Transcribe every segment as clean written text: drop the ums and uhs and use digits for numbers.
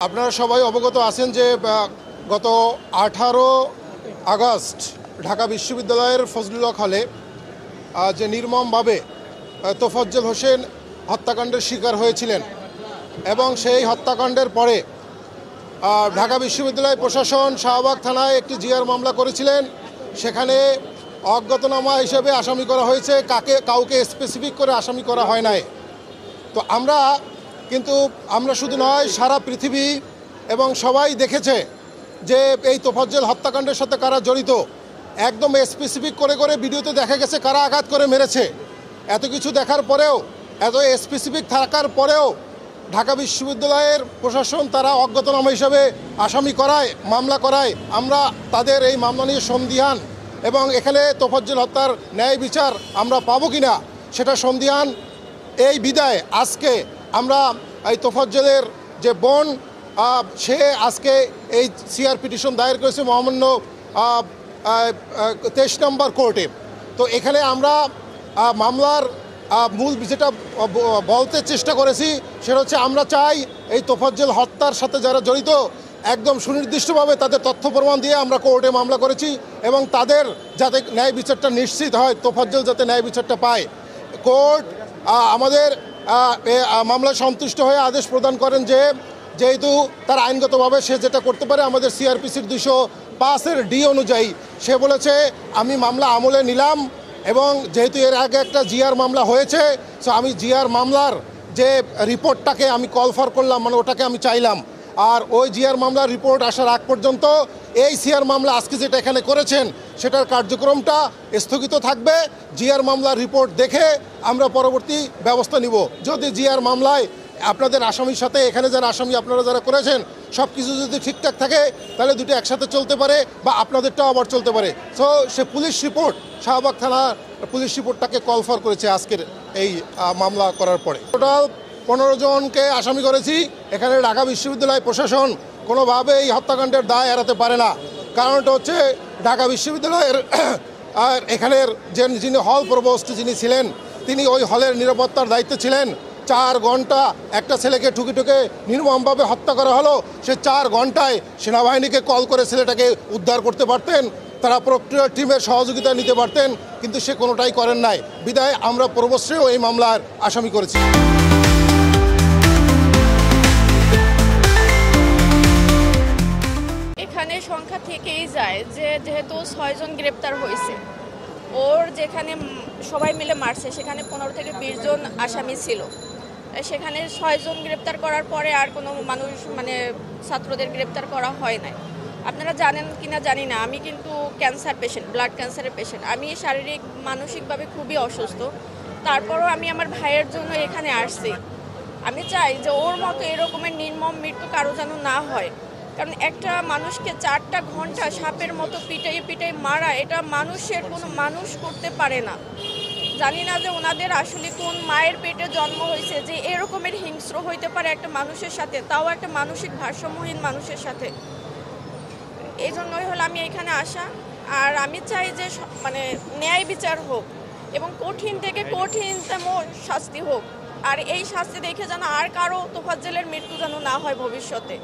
আপনারা সবাই অবগত আছেন যে গত 18 আগস্ট ঢাকা বিশ্ববিদ্যালয়ের ফজলুল হক হলে যে নির্মমভাবে তোফাজ্জল হোসেন হত্যাকাণ্ডের শিকার হয়েছিলেন এবং সেই হত্যাকাণ্ডের পরে ঢাকা বিশ্ববিদ্যালয় প্রশাসন শাহবাগ থানায় একটি জিআর মামলা করেছিলেন। সেখানে অজ্ঞাতনামা হিসেবে আসামি করা হয়েছে, কাউকে স্পেসিফিক করে আসামি করা হয় নাই। তো আমরা শুধু নয়, সারা পৃথিবী এবং সবাই দেখেছে যে এই তোফাজ্জল হত্যাকাণ্ডের সাথে কারা জড়িত। একদম স্পেসিফিক করে করে ভিডিওতে দেখা গেছে কারা আঘাত করে মেরেছে। এত কিছু দেখার পরেও, এত স্পেসিফিক থাকার পরেও ঢাকা বিশ্ববিদ্যালয়ের প্রশাসন তারা অজ্ঞাতনামা হিসাবে আসামি করায়, মামলা করায়। আমরা তাদের এই মামলা নিয়ে সন্দিহান এবং এখানে তোফাজ্জল হত্যার ন্যায় বিচার আমরা পাবো কিনা সেটা সন্দিহান। এই বিদায় আজকে আমরা এই তোফাজ্জলের যে বোন, সে আজকে এই সিআর পিটিশন দায়ের করেছে মহামান্য 23 নম্বর কোর্টে। তো এখানে আমরা মামলার মূল যেটা বলতে চেষ্টা করেছি সেটা হচ্ছে, আমরা চাই এই তোফাজ্জল হত্যার সাথে যারা জড়িত একদম সুনির্দিষ্টভাবে তাদের তথ্য প্রমাণ দিয়ে আমরা কোর্টে মামলা করেছি এবং তাদের যাতে ন্যায় বিচারটা নিশ্চিত হয়, তোফাজ্জল যাতে ন্যায় বিচারটা পায়। কোর্ট আমাদের মামলায় সন্তুষ্ট হয়ে আদেশ প্রদান করেন যে যেহেতু তার আইনগতভাবে সে যেটা করতে পারে আমাদের সিআরপিসির 205 ডি অনুযায়ী, সে বলেছে আমি মামলা আমলে নিলাম এবং যেহেতু এর আগে একটা জিআর মামলা হয়েছে, সো আমি জিআর মামলার যে রিপোর্টটাকে আমি কল ফর করলাম, মানে ওটাকে আমি চাইলাম। আর ওই জিআর মামলার রিপোর্ট আসার আগ পর্যন্ত এই সিআর মামলা আজকে যেটা এখানে করেছেন সেটার কার্যক্রমটা স্থগিত থাকবে। জিআর মামলার রিপোর্ট দেখে আমরা পরবর্তী ব্যবস্থা নিব। যদি জিআর মামলায় আপনাদের আসামির সাথে এখানে যারা আসামি আপনারা যারা করেছেন সব কিছু যদি ঠিকঠাক থাকে তাহলে দুটো একসাথে চলতে পারে বা আপনাদেরটাও আবার চলতে পারে। সো সে পুলিশ রিপোর্ট, শাহবাগ থানা পুলিশ রিপোর্টটাকে কল ফর করেছে আজকের এই মামলা করার পরে। টোটাল 15 জনকে আসামি করেছি। এখানে ঢাকা বিশ্ববিদ্যালয় প্রশাসন কোনোভাবে এই হত্যাকাণ্ডের দায় এড়াতে পারে না। কারণটা হচ্ছে ঢাকা বিশ্ববিদ্যালয়ের এখানের যিনি হল প্রভোস্ট যিনি ছিলেন, তিনি ওই হলের নিরাপত্তার দায়িত্বে ছিলেন। 4 ঘন্টা একটা ছেলেকে ঠুকে নির্মমভাবে হত্যা করা হলো। সে 4 ঘন্টায় সেনাবাহিনীকে কল করে ছেলেটাকে উদ্ধার করতে পারতেন, তারা প্রক্রিয়া টিমের সহযোগিতা নিতে পারতেন, কিন্তু সে কোনোটাই করেন নাই। বিদায় আমরা প্রভোস্টকেও এই মামলার আসামি করেছি। এখানে সংখ্যা থেকেই যায় যে যেহেতু 6 জন গ্রেপ্তার হয়েছে, ওর যেখানে সবাই মিলে মারছে সেখানে 15 থেকে 20 জন আসামি ছিল। সেখানে 6 জন গ্রেপ্তার করার পরে আর কোনো মানুষ ছাত্রদের গ্রেপ্তার করা হয় নাই। আপনারা জানেন কিনা জানি না, আমি কিন্তু ক্যান্সার পেশেন্ট, ব্লাড ক্যান্সারের পেশেন্ট। আমি শারীরিক মানসিকভাবে খুবই অসুস্থ। তারপরও আমি আমার ভাইয়ের জন্য এখানে আসছি। আমি চাই যে ওর মতো এরকমের নির্মম মৃত্যু কারো যেন না হয়। কারণ একটা মানুষকে 4টা ঘন্টা সাপের মতো পিটাই মারা, এটা কোনো মানুষ করতে পারে না। জানি না যে ওনাদের আসলে কোন মায়ের পেটে জন্ম হয়েছে যে এরকমের হিংস্র হইতে পারে একটা মানুষের সাথে, তাও একটা মানসিক ভারসাম্যহীন মানুষের সাথে। এই জন্যই হলো আমি এখানে আসা। আর আমি চাই যে ন্যায় বিচার হোক এবং কঠিন থেকে কঠিনতম শাস্তি হোক। আর এই শাস্তি দেখে যেন আর কারো তোফাজ্জলের মৃত্যু যেন না হয় ভবিষ্যতে।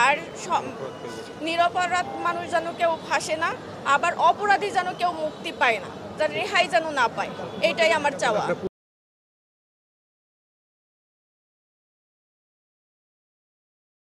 আর নিরপরাধ মানুষ যেন কেউ ফাঁসে না, আবার অপরাধী যেন কেউ মুক্তি পায় না, যেন রেহাই যেন না পায়, এটাই আমার চাওয়া।